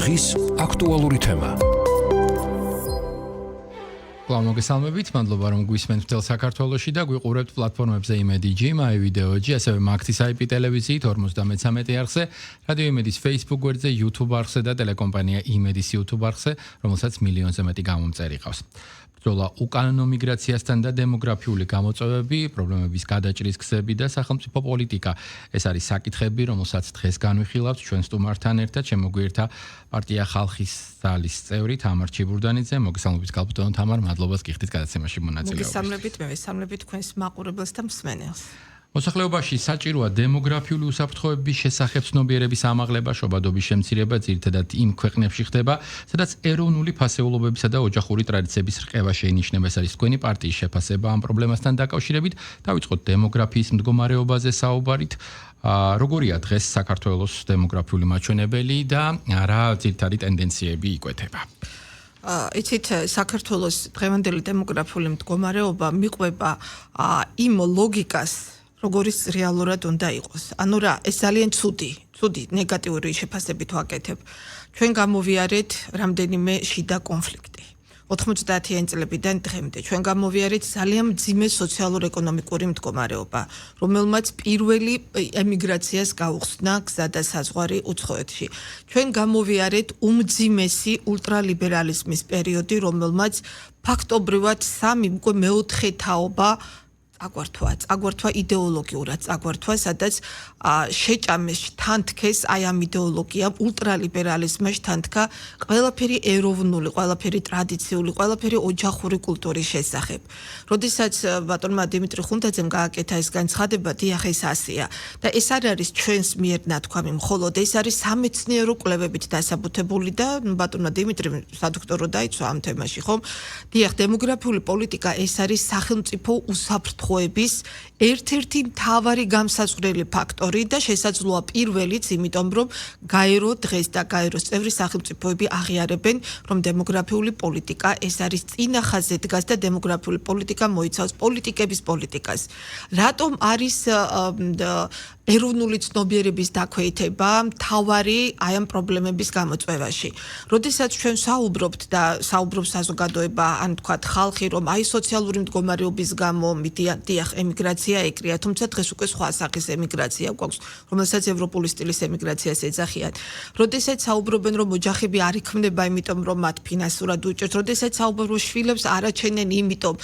დღის აქტუალური თემა. მოგესალმებით, მადლობა რომ გვისმენთ მთელ საქართველოში და გვიყურებთ პლატფორმებზე იმედი.jim, აი ვიდეოჯი, ასევე მაგთის IP ტელევიზიით 53 არხზე, რადიო იმედის Facebook გვერდზე, YouTube არხზე და ტელეკომპანია იმედის YouTube არხზე, რომელსაც მილიონზე მეტი გამომწერი ყავს. ბრძოლა უკანონო მიგრაციასთან და დემოგრაფიული გამოწვევები, პრობლემების გადაჭრის გზები და სახელმწიფო პოლიტიკა. ეს არის საკითხები, რომელსაც დღეს განვიხილავთ ჩვენ სტუმართან ერთად, შემოგვიერთა პარტია ხალხის ძალის წევრი თამარ ჩიბურდანიძე. მოგესალმებით გალბატონო თამარ, მადლობას გიხდით გადაცემაში მონაწილეობისთვის. მოგესალმებით, მე ვესალმებით თქვენს მაყურებელს და მსმენელს. მოსახლეობაში საჭიროა დემოგრაფიული უსაფრთხოების შესახებ ცნობიერების ამაღლება, შობადობის შემცირება, ძირითადად იმ ქვეყნებში ხდება, სადაც ეროვნული ფასეულობებისა და ოჯახური ტრადიციების რყევა შეინიშნება. ეს არის თქვენი პარტიის შეფასება ამ პრობლემასთან დაკავშირებით. დავიწყოთ დემოგრაფიის მდგომარეობაზე საუბარით. როგორია დღეს საქართველოს დემოგრაფიული მაჩვენებელი და რა ძირითადი ტენდენციები იკვეთება? იცით, საქართველოს დღევანდელი დემოგრაფიული მდგომარეობა მიყვება იმ ლოგიკას, როგორიც რეალურად უნდა იყოს. ანუ რა, ეს ძალიან ცუდი ნეგატიური შეფასებით ვაკეთებ. ჩვენ გამოვიარეთ რამდენიმე შიდა კონფლიქტი. 90-იან წლებიდან დღემდე ჩვენ გამოვიარეთ ძალიან მძიმე სოციალურ-ეკონომიკური მდგომარეობა, რომელმაც პირველი ემიგრაციას გაუხსნა გზა და საზღვარი უცხოეთში. ჩვენ გამოვიარეთ უმძიმესი ულტრალიბერალიზმის პერიოდი, რომელმაც ფაქტობრივად უკვე მეოთხე თაობა წაგვართვა იდეოლოგიურად, სადაც შეჭამეს თანთქეს აი ამ იდეოლოგიამ, ულტრალიბერალიზმში თანთქა ყველაფერი ეროვნული, ყველაფერი ტრადიციული, ყველაფერი ოჯახური კულტურის შესახებ. როდესაც ბატონმა დიმიტრი ხუნდაძემ გააკეთა ეს განცხადება, დიახ, ეს ასეა და ეს არ არის ჩვენს მიერ ნათქვამი, მხოლოდ ეს არის სამეცნიერო კვლევებით დასაბუთებული და ბატონმა დიმიტრიმ სადოქტორო დაიცვა ამ თემაში, ხომ? დიახ, დემოგრაფიული პოლიტიკა ეს არის სახელმწიფო უსაფრთხოების ერთ-ერთი მთავარი გამსაზღვრელი ფაქტორი და შესაძლოა პირველიც, იმიტომ რომ გაერო დღეს და გაეროს წევრი სახელმწიფოები აღიარებენ, რომ დემოგრაფიული პოლიტიკა ეს არის წინა ხაზზე დგას და დემოგრაფიული პოლიტიკა მოიცავს პოლიტიკების პოლიტიკას. რატომ არის ეროვნული ცნობიერების დაქვეითება მთავარი აი ამ პრობლემების გამოწვევაში? როდესაც ჩვენ საუბრობთ და საუბრობს საზოგადოება, ან თქვათ ხალხი, რომ აი სოციალური მდგომარეობის გამო დიახ, ემიგრაცია ეკრია, თუმცა დღეს უკვე სხვა სახის ემიგრაცია გვაქვს, რომელსაც ევროპული სტილის ემიგრაციას ეძახიან. როდესაც საუბრობენ, რომ ოჯახები არ იქმნება, იმიტომ რომ მათ ფინანსურად უჭერთ, როდესაც საუბრობენ, შვილებს არ აჩენენ, იმიტომ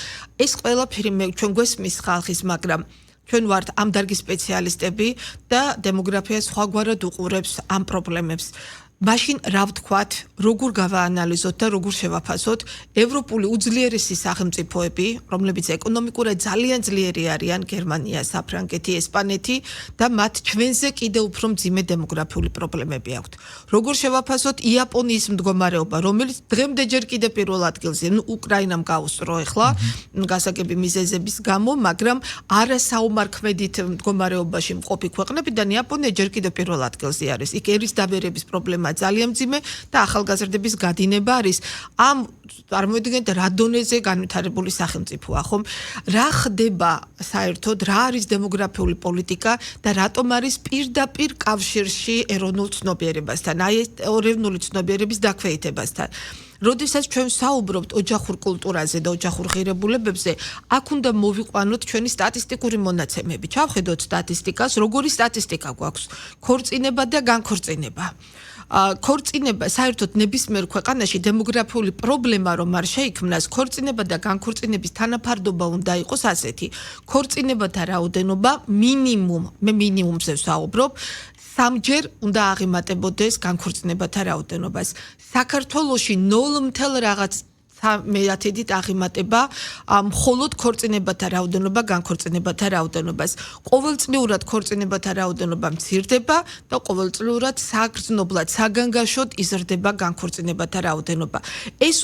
ეს ყველაფერი ჩვენ გვესმის ხალხის, მაგრამ ჩვენ ვართ ამ დარგის სპეციალისტები და დემოგრაფია სხვაგვარად უყურებს ამ პრობლემებს. მაშინ რა ვთქვათ, როგორ გავაანალიზოთ და როგორ შევაფასოთ ევროპული უძლიერესი სახელმწიფოები, რომლებიც ეკონომიკურად ძალიან ძლიერი არიან, გერმანია, საფრანგეთი, ესპანეთი და მათ ჩვენზე კიდევ უფრო მძიმე დემოგრაფიული პრობლემები აქვთ. როგორ შევაფასოთ იაპონიის მდგომარეობა, რომელიც დღემდე ჯერ კიდევ პირველ ადგილზე, უკრაინამ გაუსწრო ახლა გასაგები მიზეზების გამო, მაგრამ არასაომარქმედით მდგომარეობაში მყოფი ქვეყნებიდან იაპონია ჯერ კიდევ პირველ ადგილზე არის. იქ ერისდაბერების პრობლემა ძალიან მძიმე და ახალგაზრდების გადინება არის ამ წარმოიდგინეთ რა დონეზე განვითარებული სახელმწიფოა, ხომ? რა ხდება საერთოდ, რა არის დემოგრაფიული პოლიტიკა და რატომ არის პირდაპირ კავშირში ეროვნულ ცნობიერებასთან, აი ეს ეროვნული ცნობიერების დაქვეითებასთან. როდესაც ჩვენ საუბრობთ ოჯახურ კულტურაზე და ოჯახურ ღირებულებებზე, აქ უნდა მოვიყვანოთ ჩვენი სტატისტიკური მონაცემები. ჩავხედოთ სტატისტიკას, როგორი სტატისტიკა გვაქვს? ქორწინება და განქორწინება. ქორწინება საერთოდ ნებისმიერ ქვეყანაში დემოგრაფიული პრობლემა რომ არ შეიქმნას, ქორწინება და განქორწინების თანაფარდობა უნდა იყოს ასეთი. ქორწინებათა რაოდენობა მინიმუმზე ვსაუბრობ, 3-ჯერ უნდა აღემატებოდეს განქორწინებათა რაოდენობას. საქართველოში 0 რაღაც 1/10-ით აღემატება მხოლოდ ქორწინებათა რაოდენობა განქორწინებათა რაოდენობას. ყოველწლიურად ქორწინებათა რაოდენობა მცირდება და ყოველწლიურად საგრძნობლად, საგანგაშოდ იზრდება განქორწინებათა რაოდენობა. ეს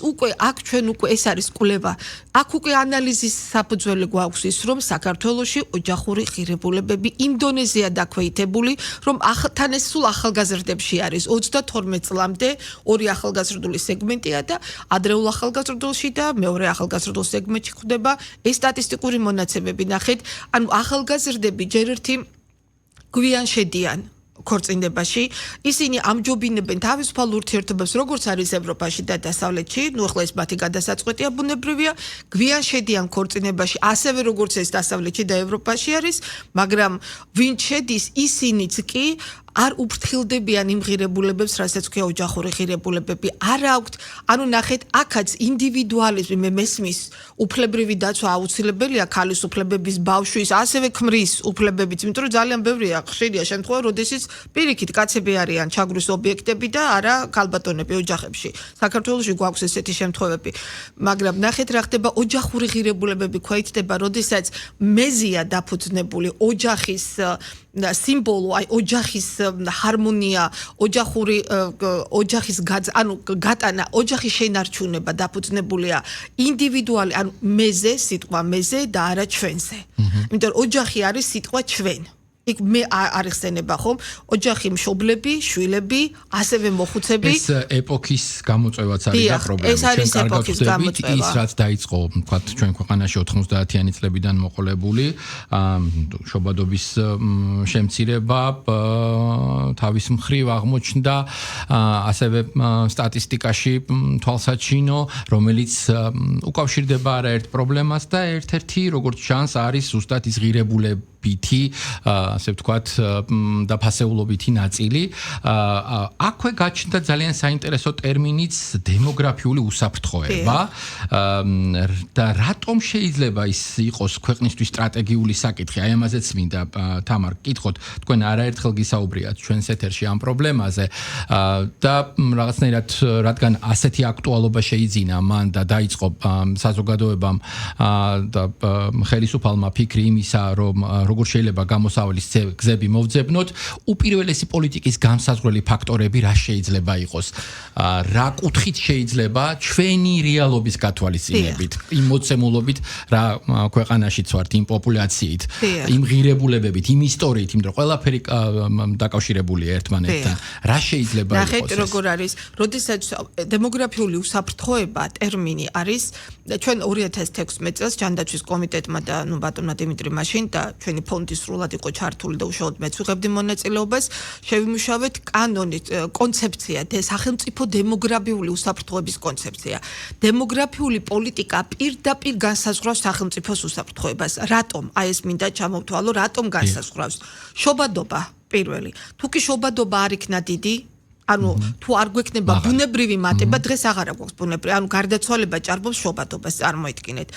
არის კვლევა. აქ უკვე ანალიზის საფუძველი გვაქვს ის, რომ საქართველოში ოჯახური ღირებულებები იმ დონეზეა დაქვეითებული, რომ თან ეს სულ ახალგაზრდებში არის 32 წლამდე ორი ახალგაზრდული სეგმენტია და ადრეულ ახალგაზრდულში და მეორე ახალგაზრდულ სეგმენტში ხდება ეს სტატისტიკური მონაცემები. ნახეთ, ანუ ახალგაზრდები ჯერ ერთი გვიან შედიან ქორწინებაში. ისინი ამჯობინებენ თავისუფალ ურთიერთობებს, როგორც არის ევროპაში და დასავლეთში. ნუ ახლა ეს მათი გადასაწყვეტია ბუნებრივია. გვიან შედიან ქორწინებაში, ასევე როგორც ეს დასავლეთში და ევროპაში არის, მაგრამ ვინ შედის, ისინიც კი არ უფრთხილდებიან იმ ღირებულებებს, რასაც ქვია ოჯახური ღირებულებები. არ აქვთ, ანუ ნახეთ, აქაც ინდივიდუალიზმი მე მესმის, უფლებრივი დაცვა აუცილებელია ქალის უფლებების, ბავშვის, ასევე ქმრის უფლებებიც, იმიტომ რომ ძალიან ბევრია, ხშირია შემთხვევა, როდესაც პირიქით კაცები არიან ჩაგვრის ობიექტები და არა ქალბატონები ოჯახებში. საქართველოში გვაქვს ესეთი შემთხვევები. მაგრამ ნახეთ რა ხდება, ოჯახური ღირებულებები ქვეითდება, როდესაც მეზია დაფუძნებული ოჯახის სიმბოლო, აი ოჯახის ჰარმონია, ოჯახის ანუ გატანა, ოჯახის შენარჩუნება დაფუძნებულია ინდივიდუალი, ანუ მეზე, სიტყვა მეზე და არა ჩვენზე. იმიტომ რომ ოჯახი არის სიტყვა ჩვენ. იქ მე არ იხსენება ხომ ოჯახი მშობლები, შვილები, ასევე მოხუცები. ეს ეპოქის გამოწვევაც არის და პრობლემა. ეს არის ეპოქის გამოწვევა. ის რაც დაიწყო, თქვათ, ჩვენ ქვეყანაში 90-იანი წლებიდან მოყოლებული, შობადობის შემცირება თავის მხრივ აღმოჩნდა, ასევე სტატისტიკაში თვალსაჩინო, რომელიც უკავშირდება არაერთ პრობლემას და ერთ-ერთი, როგორც ჩანს, არის ზუსტად ის ღირებულებითი ასე ვთქვათ, დაფასეულობითი ნაწილი. აქვე გაჩნდა ძალიან საინტერესო ტერმინიც დემოგრაფიული უსაფრთხოება. და რატომ შეიძლება ის იყოს ქვეყნისთვის სტრატეგიული საკითხი? აი ამაზეც მინდა თამარ გკითხოთ, თქვენ არაერთხელ გისაუბრიათ ჩვენს ეთერში ამ პრობლემაზე და რაღაცნაირად რადგან ასეთი აქტუალობა შეიძინა მან და დაიწყო საზოგადოებამ და ხელისუფალმა ფიქრი იმისა, რომ როგორ შეიძლება გამოსავლის გზები მოვძებნოთ, უპირველესი პოლიტიკის განსაზღვრელი ფაქტორები რა შეიძლება იყოს? რა კუთხით შეიძლება ჩვენი რეალობის გათვალისწინებით, იმ მოცემულობით, რა ქვეყანაშიც ვართ, იმ პოპულაციით, იმ ღირებულებებით, იმ ისტორიით, იმიტომ რომ ყველაფერი დაკავშირებულია ერთმანეთთან. რა შეიძლება იყოს? ნახეთ, როგორ არის, როდესაც დემოგრაფიული უსაფრთხოება ტერმინი არის, ჩვენ 2016 წელს ჯანდაცვის კომიტეტმა და ნუ ბატონმა დიმიტრი მაშინ და ჩვენი ფონდი სრულად იყო ჩართული და უშუალოდ მეც ვიღებდი მონაწილეობას, შევიმუშავეთ კანონით, კონცეფცია, სახელმწიფო დემოგრაფიული უსაფრთხოების კონცეფცია. დემოგრაფიული პოლიტიკა პირდაპირ განსაზღვრავს სახელმწიფოს უსაფრთხოებას. რატომ? აი ეს მინდა ჩამოვთვალო, რატომ განსაზღვრავს? შობადობა პირველი. თუ კი შობადობა არ იქნა დიდი, ანუ თუ არ გვექნება ბუნებრივი მატება, დღეს აღარ აქვს ბუნებრივი, ანუ გარდაცვალება ჭარბობს შობადობას, წარმოიდგინეთ.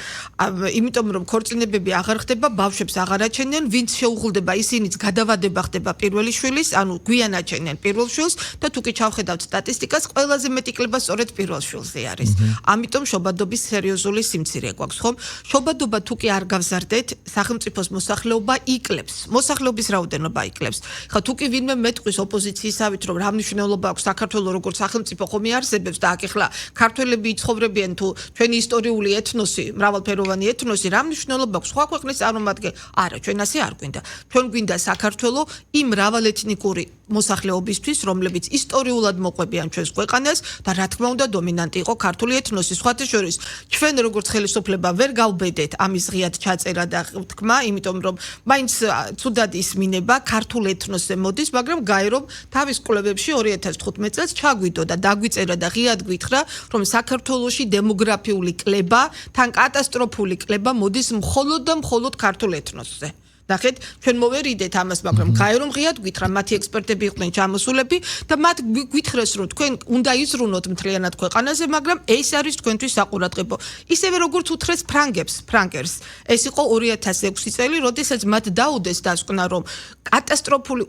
იმიტომ რომ ქორწინებები აღარ ხდება, ბავშვებს აღარ აჩენენ, ვინც შეუღლდება, ისინიც გადავადება ხდება პირველი შვილის, ანუ გვიან აჩენენ პირველ შვილს და თუ კი ჩავხედავთ სტატისტიკას, ყველაზე მეტი კლება სწორედ პირველ შვილზე არის. ამიტომ შობადობის სერიოზული სიმცირე გვაქვს, ხომ? შობადობა თუ კი არ გავზარდეთ, სახელმწიფოს მოსახლეობა იკლებს. მოსახლეობის რაოდენობა იკლებს. ხა თუ კი ვინმე მეტყვის ოპოზიციისავით, რომ რა მნიშვნელობა აქვს საქართველოს როგორც სახელმწიფო ხომ იარსებებს და აქ ახლა ქართველები იცხოვრებიან თუ ჩვენი ისტორიული ეთნოსი, მრავალფეროვანი ეთნოსი, რა მნიშვნელობა აქვს სხვა ქვეყნის წარმომადგენლ? არა, ჩვენ ასე არ გვინდა. ჩვენ გვინდა საქართველოს იმ მრავალეთნიკური მოსახლეობისთვის, რომლებიც ისტორიულად მოყვებიან ჩვენს ქვეყანას და რა თქმა უნდა დომინანტი იყო ქართული ეთნოსი. სხვათა შორის, ჩვენ როგორც ხელისუფლება ვერ გავბედეთ ამის ღიად ჩაწერა და თქმა, იმიტომ რომ მაინც ცუდად ისმინება ქართულ ეთნოსზე მოდის, მაგრამ გაერომ თავის კვლევებში 2015 წელს ჩაგვიდო და დაგვიწერა და ღიად გვითხრა, რომ საქართველოში დემოგრაფიული კლება, თან კატასტროფული კლება მოდის მხოლოდ და მხოლოდ ქართულ ეთნოსზე. ნახეთ, ჩვენ მოვერიდეთ ამას, მაგრამ გაერომ ღიად გვითხრა, მათი ექსპერტები იყვნენ ჩამოსულები და მათ გვითხრეს, რომ თქვენ უნდა იზრუნოთ მთლიანად ქვეყანაზე, მაგრამ ეს არის თქვენთვის საყურადღებო. ისევე როგორც უთხრეს ფრანგერს. ეს იყო 2006 წელი, როდესაც მათ დაუდეს დასკვნა, რომ კატასტროფული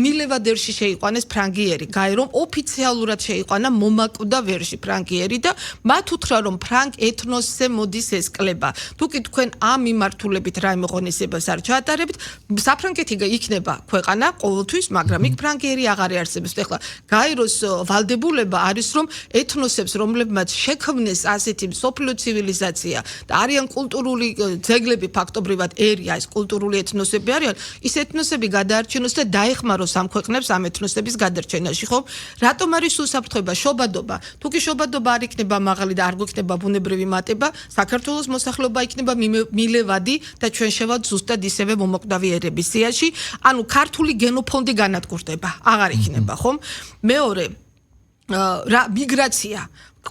მილევადერში შეიყვანეს ფრანგიერი. გაერომ ოფიციალურად შეიყვანა მომაკვდა ვერში ფრანგიერი და მათ უთხრა, რომ ფრანგ ეთნოსზე მოდის ეს კლება. თუ კი თქვენ ამ მიმართულებით რაიმე ღონისძიებას არ ჩაატარებთ, საფრანგეთი იქნება ქვეყანა ყოველთვის, მაგრამ იქ ფრანგიერი აღარ არსებობს. ეხლა გაეროს ვალდებულება არის, რომ ეთნოსებს, რომლებმაც შექმნეს ასეთი მსოფლიო ცივილიზაცია და არიან კულტურული ძეგლები ფაქტობრივად ერია, ეს კულტურული ეთნოსები არიან, ის ეთნოსები გადაარჩინოს და დაეხმაროს ამ ქვეყნებს ამ ეთნოსების გადარჩენაში, ხო? რატომ არის უსაფრთხოება? შობადობა. თუ კი შობადობა არ იქნება მაღალი და არ გვექნება ბუნებრივი მატება, საქართველოს მოსახლეობა იქნება მილევადი და ჩვენ შევალთ ზუსტად ისევე მომოკვდავი ერების სიაში, ანუ ქართული გენოფონდი განადგურდება, აღარ იქნება, ხომ? მეორე რა მიგრაცია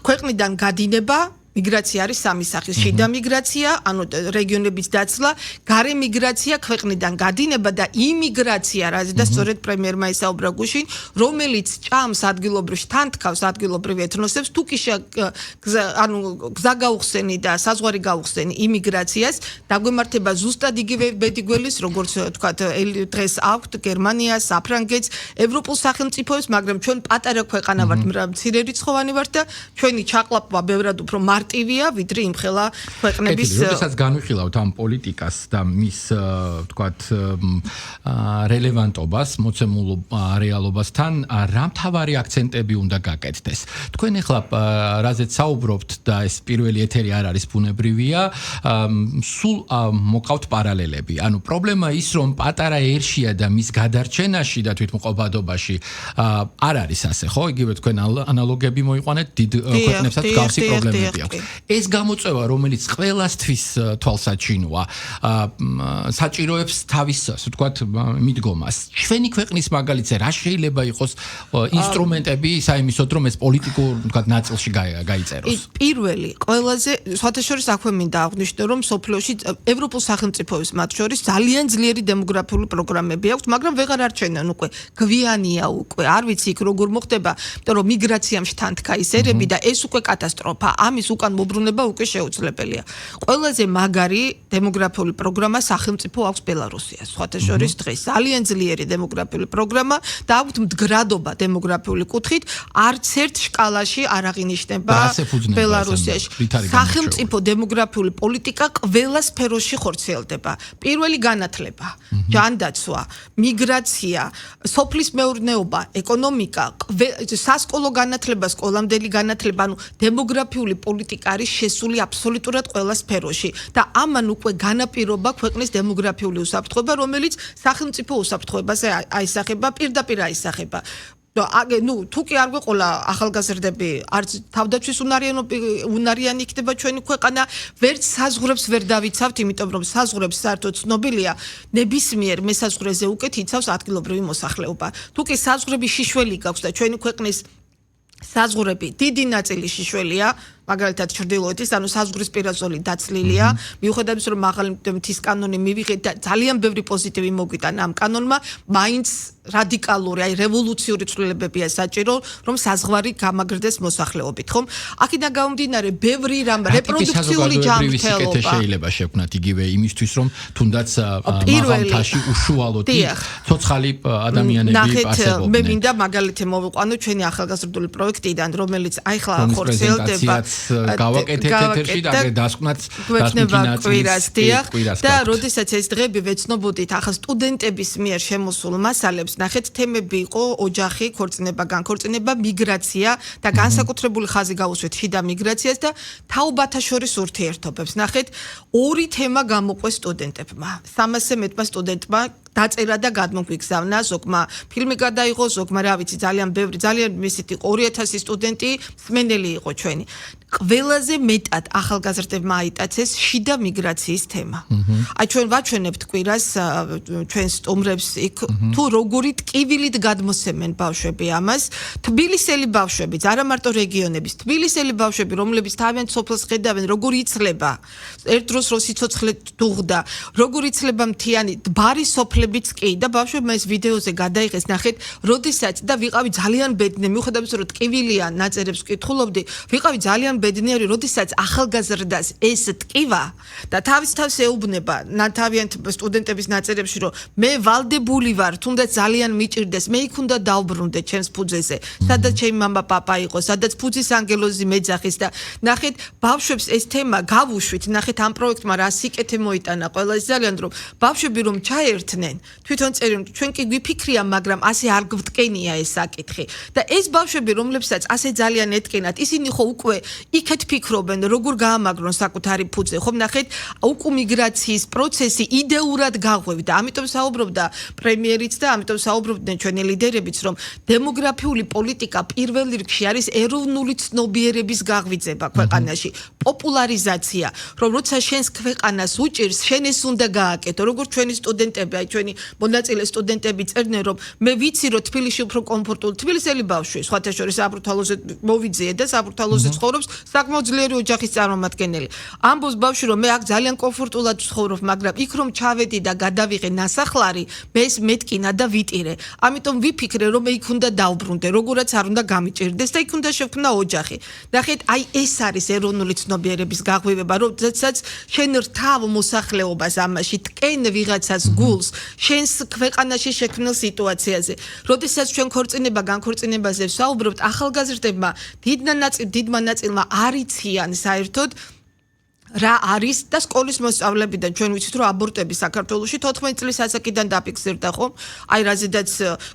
ქვეყნიდან გადინება მიგრაცია არის სამი სახის. შიდა მიგრაცია, ანუ რეგიონების დაცლა, გარე მიგრაცია, ქვეყნიდან გადინება და იმიგრაცია, რაზეც სწორედ პრემიერმა ისაუბრა გუშინ, რომელიც ჭამს ადგილობრივ თანთქავს ადგილობრივ ეთნოსებს, თუ კი ანუ გზა გაუხსენი და საზღვარი გაუხსენი იმიგრაციას, დაგვემართება ზუსტად იგივე ბედიგველის, როგორც თქვა დღეს აქვთ გერმანიას, საფრანგეთს, ევროპულ სახელმწიფოებს, მაგრამ ჩვენ პატარა ქვეყანა ვართ, მცირე რიცხოვანი ვართ და ჩვენი ჩაყლაპვა ბევრად უფრო მარტივია, ვიდრე იმხელა ქვეყნების. როდესაც განვიხილავთ ამ პოლიტიკას და მის ვთქვათ რელევანტობას, მოცემულ რეალობასთან, რა მთავარი აქცენტები უნდა გაკეთდეს? თქვენ ახლა რაზეც საუბრობთ და ეს პირველი ეთერი არ არის ბუნებრივია, სულ მოკავთ პარალელები. ანუ პრობლემა ის, რომ პატარა ერშია და მის გადარჩენაში და თვითმყოფადობაში არ არის ასე, ხო? იგივე თქვენ ანალოგები მოიყვანეთ დიდ ქვეყნებსაც გავსი პრობლემები აქვს. ეს გამოწვევა, რომელიც ყველასთვის თვალსაჩინოა, საჭიროებს თავის, ასე ვთქვათ, მიდგომას. ჩვენი ქვეყნის მაგალითზე რა შეიძლება იყოს ინსტრუმენტები საიმისოდ, რომ ეს პოლიტიკურ, ვთქვათ, ნაწილში გაიწეროს? პირველი, ყველაზე სხვათაშორის აქვე მინდა აღვნიშნო, რომ სოფლიოში ევროპულ სახელმწიფოებს მათ შორის ძალიან ძლიერი დემოგრაფიული პროგრამები აქვს, მაგრამ ვეღარ არჩენენ უკვე. გვიანია უკვე, არ ვიცი იქ როგორ მოხდება, იმიტომ რომ მიგრაციამში თანთქა ის ერები და ეს უკვე კატასტროფა. ამის უკან მობრუნება უკვე შეუძლებელია. ყველაზე მაგარი დემოგრაფიული პროგრამა სახელმწიფო აქვს ბელარუსიას. სხვათა შორის დღეს ძალიან ძლიერი დემოგრაფიული პროგრამა და აქვს მდგრადობა დემოგრაფიული კუთხით, არც ერთ შკალაში არ აღინიშნება ბელარუსიაში. სახელმწიფო დემოგრაფიული პოლიტიკა ყველა სფეროში ხორციელდება. პირველი განათლება, ჯანდაცვა, მიგრაცია, სოფლის მეურნეობა, ეკონომიკა, სასკოლო განათლება, სკოლამდელი განათლება, ანუ დემოგრაფიული პოლიტიკა არის შესული აბსოლუტურად ყველა სფეროში და ამან უკვე განაპირობა ქვეყნის დემოგრაფიული უსაფრთხოება, რომელიც სახელმწიფო უსაფრთხოებას აისახება, პირდაპირ აისახება. თუ კი არ გვეყოლა ახალგაზრდები, არც თავდაცვის უნარიანი იქნება ჩვენი ქვეყანა, ვერც საზღვრებს ვერ დავიცავთ, იმიტომ რომ საზღვრებს საერთოდ ცნობილია, ნებისმიერ მესაზღვრეზე უკეთ იცავს ადგილობრივი მოსახლეობა. თუ კი საზღვრები შიშველი გაქვს და ჩვენი ქვეყნის საზღვრები დიდი ნაწილი შიშველია, მაგალითად ჩრდილოეთის, ანუ საზღვრის პირა ზოლი დაცლილია, მიუხედავად იმისა, რომ მაღალი მთის კანონი მივიღეთ და ძალიან ბევრი პოზიტივი მოგვიტანა ამ კანონმა, მაინც რადიკალური, აი რევოლუციური ცვლილებებია საჭირო, რომ საზღვარი გამაგრდეს მოსახლეობით, ხომ? აქედან გამომდინარე, ბევრი რამ რეპროდუქციული ჯანმრთელობა შეიძლება შექმნათ იგივე იმისთვის, რომ თუნდაც მაღალ მთაში უშუალოდ ცოცხალი ადამიანები არსებობდნენ. მე მინდა მაგალითი მოვიყვანო ჩვენი ახალგაზრდული პროექტიდან, რომელიც აიხლა ხორციელდება გავაკეთეთ ეთერში და დასკვნაც კვირას და როდესაც ეს დღეები ვეცნობოდით ახლა სტუდენტების მიერ შემოსულ მასალებს ნახეთ თემები იყო ოჯახი, ქორწინება, განქორწინება, მიგრაცია და განსაკუთრებული ხაზი გაუსვეთ შიდა მიგრაციას და თაობათა შორის ურთიერთობებს. ნახეთ, ორი თემა გამოყვეს სტუდენტებმა. 300-ზე მეტმა სტუდენტმა დაწერა და გადმოგვიგზავნა, ზოგმა ფილმი გადაიღო, ზოგმა რა ვიცი, ძალიან ბევრი, ძალიან მისით იყო 2000 სტუდენტი, მსმენელი იყო ჩვენი. ყველაზე მეტად ახალგაზრდებმა აიტაცეს შიდა მიგრაციის თემა. აი ჩვენ ვაჩვენებთ კვირას ჩვენ სტუმრებს იქ თუ როგორი ტკივილით გადმოსცემენ ბავშვები ამას, თბილისელი ბავშვებიც, არა მარტო რეგიონების, თბილისელი ბავშვები, რომლებიც თავიანთ სოფელს ხედავენ, როგორ იცლება, ერთ დროს რო სიცოცხლე დუღდა, როგორ იცლება მთიანი ბარი სოფლებიც კი და ბავშვებმა ეს ვიდეოზე გადაიღეს, ნახეთ, როდესაც და ვიყავი ძალიან ბედნიერი, მიუხედავად იმისა, რომ ტკივილია ნაწერებს ვკითხულობდი, ვიყავი ძალიან ბედნიერი, როდესაც ახალგაზრდას ეს ტკივა და თავის ეუბნება თავიანთ სტუდენტების ნაწერებში, რომ მე ვალდებული ვარ, თუნდაც ძალიან მიჭირდეს, მე იქ უნდა დავბრუნდე ჩემს ფუძეზე, სადაც ჩემი მამა პაპა იყო, სადაც ფუძის ანგელოზი მეძახის და ნახეთ, ბავშვებს ეს თემა გავუშვით, ნახეთ ამ პროექტმა რა სიკეთე მოიტანა ყველას ძალიან, რომ ბავშვები რომ ჩაერთნენ წერდნენ. თვითონ წერდნენ, ჩვენ კი გვიფიქრია, მაგრამ ასე არ გვტკენია ეს საკითხი. და ეს ბავშვები, რომლებსაც ასე ძალიან ეთკენათ, ისინი ხო უკვე იქეთ ფიქრობენ, როგორ გაამაგრონ საკუთარი ფუძე. ხომ ნახეთ, უკუ მიგრაციის პროცესი იდეურად გაღვევდა. ამიტომ საუბრობდა პრემიერიც და ამიტომ საუბრობდნენ ჩვენი ლიდერებიც, რომ დემოგრაფიული პოლიტიკა პირველ რიგში არის ეროვნული ცნობიერების გაღვიძება ქვეყანაში, პოპულარიზაცია, რომ როცა შენს ქვეყანას უჭირს, შენ ეს უნდა გააკეთო, როგორც ჩვენი სტუდენტები, აი ჩვენი მონაწილე სტუდენტები წერდნენ, რომ მე ვიცი, რომ თბილისში უფრო კომფორტული, თბილისელი ბავშვი, სხვათა შორის საბურთალოზე მოვიძიე და საბურთალოზე ცხოვრობს საკმაოდ ძლიერი ოჯახის წარმომადგენელი. ამბობს ბავშვი, რომ მე აქ ძალიან კომფორტულად ვცხოვრობ, მაგრამ იქ რომ ჩავედი და გადავიღე ნასახლარი, მე ეს მეტკინა და ვიტირე. ამიტომ ვიფიქრე, რომ მე იქ უნდა დავბრუნდე, როგორაც არ უნდა გამიჭირდეს და იქ უნდა შევქმნა ოჯახი. ნახეთ, აი ეს არის ეროვნული ცნობიერების გაღვივება, როდესაც შენ რთავ მოსახლეობას ამაში ტკენ ვიღაცას გულს, შენს ქვეყანაში შექმნილ სიტუაციაზე. როდესაც ჩვენ განქორწინებაზე ვსაუბრობთ, ახალგაზრდებმა დიდმა ნაწილმა არ იციან საერთოდ რა არის და სკოლის მოსწავლებიდან ჩვენ ვიცით რომ აბორტები საქართველოში 14 წლის ასაკიდან დაფიქსირდა ხომ? აი რაზედაც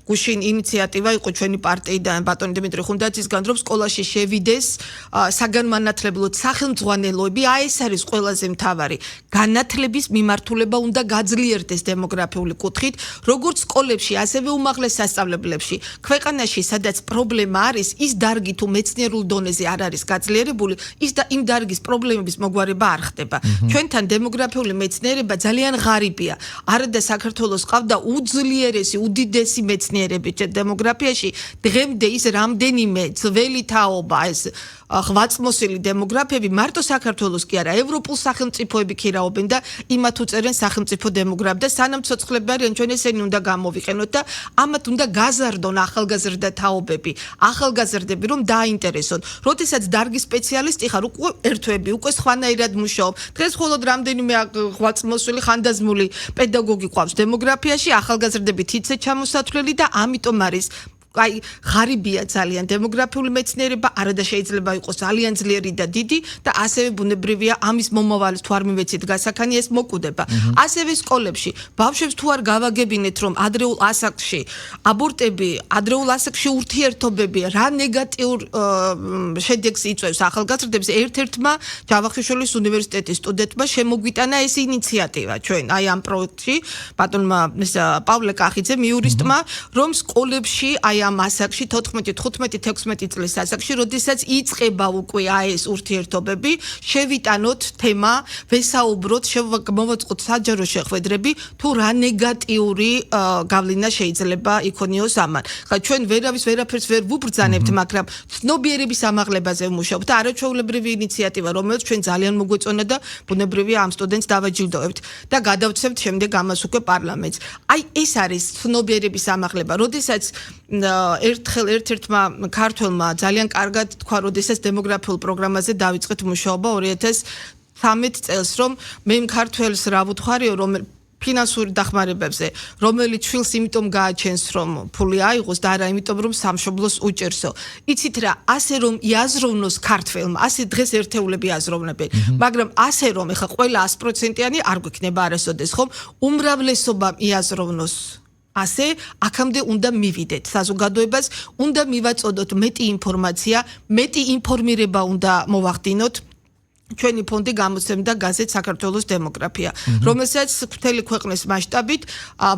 გუშინ ინიციატივა იყო ჩვენი პარტიიდან ბატონი დიმიტრი ხუნდაძისგან რომ სკოლაში შევიდეს საგანმანათლებლო სახელმძღვანელოები, აი ეს არის ყველაზე მთავარი. განათლების მიმართულება უნდა გაძლიერდეს დემოგრაფიული კუთხით, როგორც სკოლებში, ასევე უმაღლეს სასწავლებლებში. ქვეყანაში, სადაც პრობლემა არის, ის დარგი თუ მეცნიერულ დონეზე არ არის გაძლიერებული, ის და იმ დარგის პრობლემების მოგვარება არ ხდება. ჩვენთან დემოგრაფიული მეცნიერება ძალიან ღარიბია. არადა საქართველოს ყავდა უძლიერესი, უდიდესი მეცნიერები დემოგრაფიაში. დღემდე ის რამდენიმე ძველი თაობა, ეს ღვაწლმოსილი დემოგრაფები მარტო საქართველოს კი არა, ევროპულ სახელმწიფოები ქირაობენ და იმათ უწერენ სახელმწიფო დემოგრაფ და სანამ ცოცხლები არიან, ჩვენ ესენი უნდა გამოვიყენოთ და ამათ უნდა გაზარდონ ახალგაზრდა თაობები, ახალგაზრდები რომ დაინტერესონ. როდესაც დარგის სპეციალისტი ხარ, უკვე ერთვები, უკვე სხვანაირად მუშაობ. დღეს მხოლოდ რამდენიმე ღვაწლმოსილი ხანდაზმული პედაგოგი ყავს დემოგრაფიაში, ახალგაზრდებით იცე ჩამოსათვლელი და ამიტომ არის აი ღარიბია ძალიან დემოგრაფიული მეცნიერება, არადა შეიძლება იყოს ძალიან ძლიერი და დიდი და ასევე ბუნებრივია ამის მომავალი თუ არ მივეცით გასახანი ეს მოკვდება. ასევე სკოლებში ბავშვებს თუ არ გავაგებინეთ რომ ადრეულ ასაკში აბორტები, ადრეულ ასაკში ურთიერთობები რა ნეგატიურ შედეგს იწვევს ახალგაზრდებს, ერთ-ერთმა ჯავახიშვილის უნივერსიტეტის სტუდენტმა შემოგვიტანა ეს ინიციატივა ჩვენ აი ამ პროექტში ბატონმა პავლე კახიძემ იურისტმა რომ სკოლებში აი ამ ასაკში 14, 15, 16 წლის ასაკში, როდესაც იწყება უკვე ეს ურთიერთობები, შევიტანოთ თემა, ვესაუბროთ, მოვაწყოთ საჯარო შეხვედრები, თუ რა ნეგატიური გავლენა შეიძლება იქონიოს ამან. ხა ჩვენ ვერაფერს ვერ ვუბრძანებთ, მაგრამ ცნობიერების ამაღლებაზე ვმუშაობთ და არაჩვეულებრივი ინიციატივა, რომელიც ჩვენ ძალიან მოგვეწონა და ბუნებრივია ამ სტუდენტს დავაჯილდოვებთ და გადავცემთ შემდეგ ამას უკვე პარლამენტს. აი ეს არის ცნობიერების ამაღლება, როდესაც ერთ-ერთმა ქართველმა ძალიან კარგად თქვა, როდესაც დემოგრაფიულ პროგრამაზე დავიწყეთ მუშაობა 2013 წელს, რომ მე ქართველს რა ვუთხარიო, რომ ფინანსური დახმარებებზე, რომელიც შვილს იმიტომ გააჩენს, რომ ფული აიღოს და არა იმიტომ, რომ სამშობლოს უჭერსო. იცით რა, ასე რომ იაზროვნოს ქართველმა, ასე დღეს ერთეულები აზროვნებენ, მაგრამ ასე რომ ეხა ყველა 100%-იანი არ გვექნება არასოდეს, ხომ? უმრავლესობამ იაზროვნოს. ასე აქამდე უნდა მივიდეთ საზოგადოებას, უნდა მივაწოდოთ მეტი ინფორმაცია, მეტი ინფორმირება უნდა მოვახდინოთ. ჩვენი ფონდი გამოცემდა გაზეთ საქართველოს დემოგრაფია, რომელსაც მთელი ქვეყნის მასშტაბით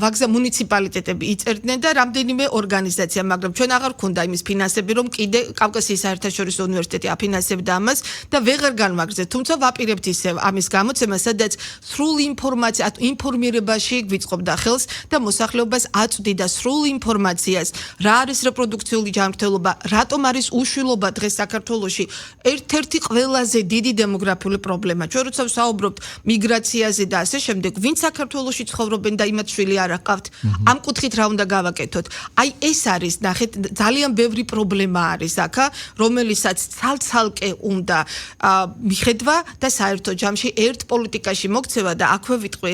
ვაგზა მუნიციპალიტეტები იწერდნენ და რამდენიმე ორგანიზაცია, მაგრამ ჩვენ აღარ გქონდა იმის ფინანსები, რომ კიდე კავკასიის საერთაშორისო უნივერსიტეტი აფინანსებდა ამას და ვეღარ განვაგრძეთ, თუმცა ვაპირებთ ისევ ამის გამოცემა, სადაც სრულ ინფორმაცია, ინფორმირებაში გვიწყობდა ხელს და მოსახლეობას აწვდიდა სრულ ინფორმაციას, რა არის რეპროდუქციული ჯანმრთელობა, რატომ არის უშვილობა დღეს საქართველოში ერთ-ერთი ყველაზე დიდი დემოგრაფიული პრობლემა. ჩვენ როცა ვსაუბრობთ მიგრაციაზე და ასე შემდეგ, ვინ საქართველოში ცხოვრობენ და იმათ შვილი არ აყავთ, ამ კუთხით რა უნდა გავაკეთოთ? აი ეს არის, ნახეთ, ძალიან ბევრი პრობლემა არის აქა, რომელიცაც ცალ-ცალკე უნდა მიხედვა და საერთო ჯამში ერთ პოლიტიკაში მოქცევა და აქვე ვიტყვი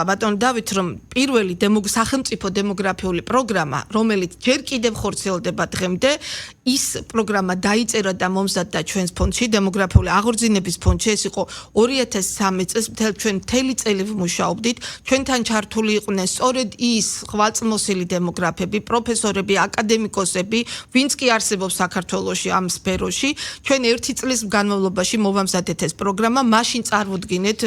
ბატონ დავით, რომ პირველი სახელმწიფო დემოგრაფიული პროგრამა, რომელიც ჯერ კიდევ ხორციელდება დღემდე, ის პროგრამა დაიწერა და მომზადდა ჩვენს ფონდში, დემოგრაფიული აღორძინების ფონდში. ეს იყო 2013 წელს, ჩვენ მთელი წელი ვმუშაობდით. ჩვენთან ჩართული იყვნენ სწორედ ის ხვალწმოსილი დემოგრაფები, პროფესორები, აკადემიკოსები, ვინც კი არსებობს საქართველოში ამ სფეროში. ჩვენ 1 წლის განმავლობაში მოვამზადეთ ეს პროგრამა, მაშინ წარმოვდგინეთ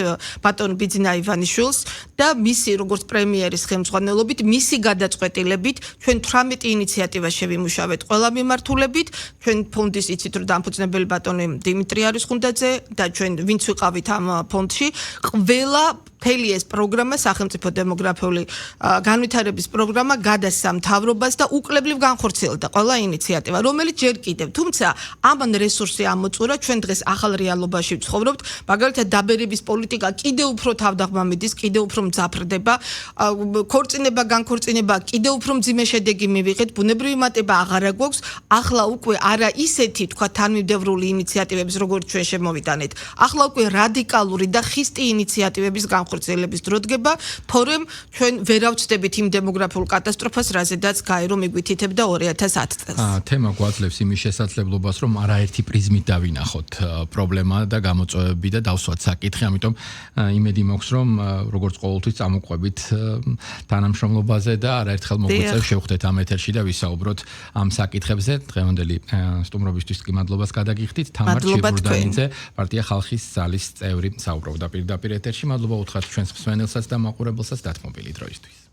ბატონ ბიძინა ივანიშვილს და მისი როგორც პრემიერის ხელმძღვანელობით, მისი გადაწყვეტილებით ჩვენ 18 ინიციატივა შევიმუშავეთ ყველა მიმართულებით. ჩვენ ფონდის იცით რომ დამფუძნებელი ბატონი დიმიტრი არისხუნდაძე და ჩვენ ვინც ვიყავით ამ ფონდში, ყველა მთელი ეს პროგრამა სახელმწიფო დემოგრაფიული განვითარების პროგრამა გადასცა მთავრობას და უკლებლივ განხორციელდა ყველა ინიციატივა, რომელიც ჯერ კიდევ, თუმცა ამან რესურსი ამოწურა, ჩვენ დღეს ახალ რეალობაში ვცხოვრობთ, მაგალითად დაბერების პოლიტიკა კიდევ უფრო თავდაღმა მიდის, კიდევ უფრო მძაფრდება, ქორწინება, განქორწინება კიდევ უფრო მძიმე შედეგი მივიღეთ, ბუნებრივი მატება აღარა გვაქვს, ახლა უკვე არა ისეთი თქვა თანმიმდევრული ინიციატივების, როგორც ჩვენ შემოვიტანეთ, ახლა უკვე რადიკალური და ხისტი ინიციატივების ხორციელების დრო დგება, თორემ ჩვენ ვერავწდებით იმ დემოგრაფიულ კატასტროფას, რაზედაც გაერო მიგვითითებდა 2010 წელს. თემა გვაძლევს იმის შესაძლებლობას, რომ არაერთი პრიზმით დავინახოთ პრობლემა და გამოწვევები და დავსვათ საკითხი, ამიტომ იმედი მაქვს, რომ როგორც ყოველთვის წამოყვებით თანამშრომლობაზე და არაერთხელ მოგვიწევს შევხვდეთ ამ ეთერში და ვისაუბროთ ამ საკითხებზე. დღევანდელი სტუმრობისთვის კი მადლობას გადაგიხდით. თამარ ჩიბურდანიძე, პარტია ხალხის ძალის წევრი, საუბრობდა პირდაპირ ეთერში. მადლობა უთხრათ ჩვენს მსმენელსაც და მაყურებელსაც დათმობილი დროისთვის.